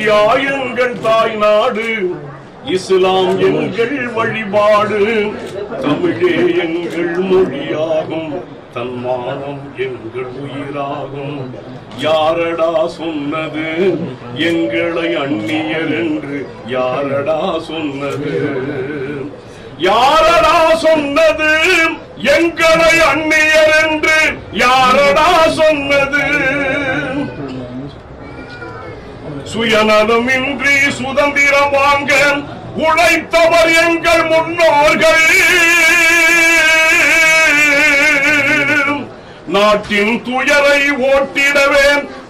India எங்கள் தாய் நாடு, இஸ்லாம் எங்கள் வழிபாடு, தமிழே எங்கள் மொழியாகும், தன்மானம் எங்கள் உயிராகும். யாரடா சொன்னது எங்களை அந்நியர் என்று? யாரடா சொன்னது? யாரடா சொன்னது எங்களை அந்நியர் என்று? யாரடா சொன்னது? சுயநலமின்றி சுதந்திரம் வாங்க உழைத்தவர் எங்கள் முன்னோர்கள். நாட்டின் துயரை ஓட்டிடவே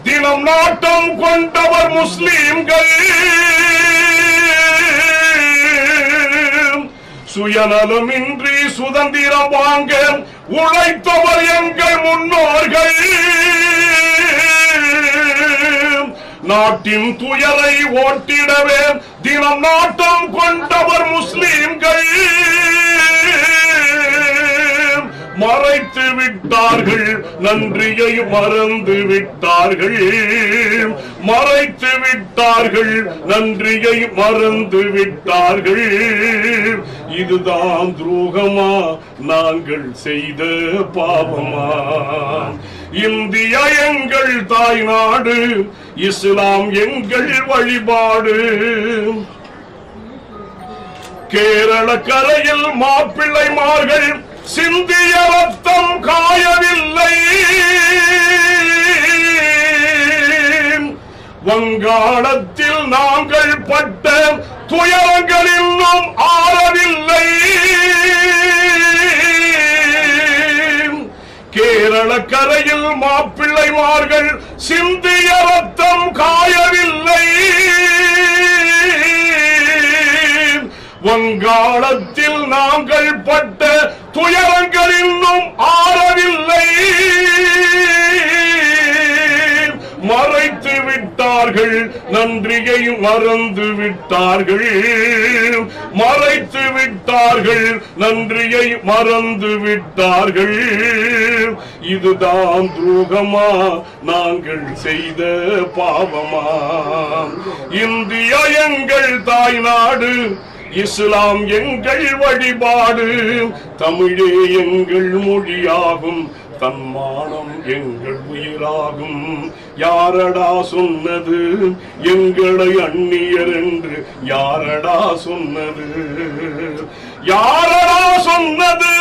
தினம் நாட்டம் கொண்டவர் முஸ்லிம்கள். சுயநலமின்றி சுதந்திரம் வாங்க உழைத்தவர் எங்கள் முன்னோர்கள். நாட்டின் துயரை ஓட்டிடவே தினம் நாட்டம் கொண்டவர் முஸ்லிம்கள். மறைத்து விட்டார்கள், நன்றியை மறந்து விட்டார்கள். மறைத்து விட்டார்கள், நன்றியை மறந்து விட்டார்கள். இதுதான் துரோகமா, நாங்கள் செய்த பாவமா? இந்தியா எங்கள் தாய் நாடு, இஸ்லாம் எங்கள் வழிபாடு. கேரள கரையில் மாப்பிள்ளைமார்கள் சிந்திய ரத்தம் காயவில்லை. வங்காளத்தில் நாங்கள் பட்ட துயரங்கள் இன்னும் ஆறவில்லை. கேரள கரையில் மாப்பிள்ளைமார்கள் சிந்திய ரத்தம் காயவில்லை. வங்காளத்தில் நாங்கள் பட்ட துயரங்கள் இன்னும் ஆறவில்லை. மறைத்து விட்டார்கள், நன்றியை மறந்து விட்டார்கள். மறைத்து விட்டார்கள், நன்றியை மறந்து விட்டார்கள். இதுதான் துரோகமா, நாங்கள் செய்த பாவமா? இந்தியா எங்கள் தாய் நாடு, இஸ்லாம் எங்கள் வழிபாடு, தமிழே எங்கள் மொழியாகும், தன்மானம் எங்கள் உயிராகும். யாரடா சொன்னது எங்களை அந்நியர் என்று? யாரடா சொன்னது? யாரடா சொன்னது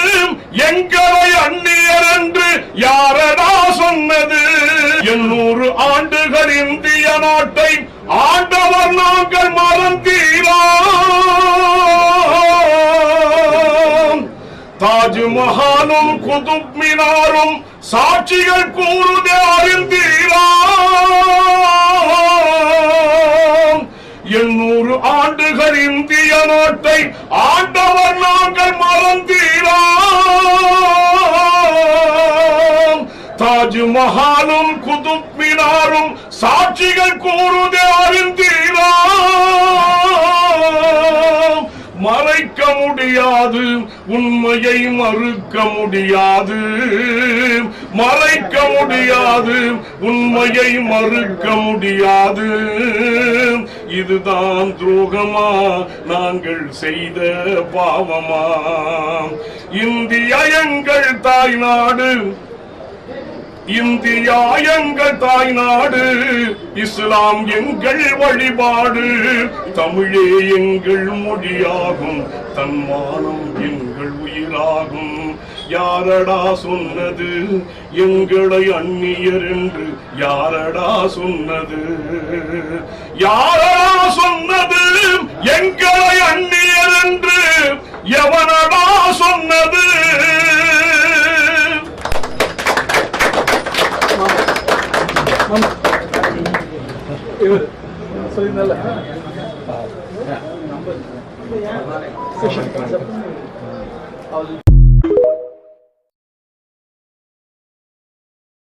எங்களை அந்நியர் என்று? யாரடா சொன்னது? 800 ஆண்டுகள் இந்திய நாட்டை ஆண்டவர் நாங்கள் மறந்தீரா? தாஜ்மஹாலும் குதுப் மினாரும் சாட்சிகள் கூறுதே அறிந்தீரா? 800 ஆண்டுகள் இந்திய நாட்டை ஆண்டவர் நாங்கள் மறந்தீரா? தாஜ்மஹாலும் குதுப் மினாரும் சாட்சிகள் கூறுதே அறிந்தீரா? மறைக்க முடியாது, உண்மையை மறுக்க முடியாது. மறைக்க முடியாது, உண்மையை மறுக்க முடியாது. இதுதான் துரோகமா, நாங்கள் செய்த பாவமா? இந்தியா எங்கள் தாய் நாடு, இந்தியா எங்கள் தாய் நாடு, இஸ்லாம் எங்கள் வழிபாடு, தமிழே எங்கள் மொழியாகும், தன்மானம் எங்கள் உயிராகும். யாரடா சொன்னது எங்களை அந்நியர் என்று? யாரடா சொன்னது? யாரடா சொன்னது எங்களை அந்நியர் என்று? எவனடா சொன்னது?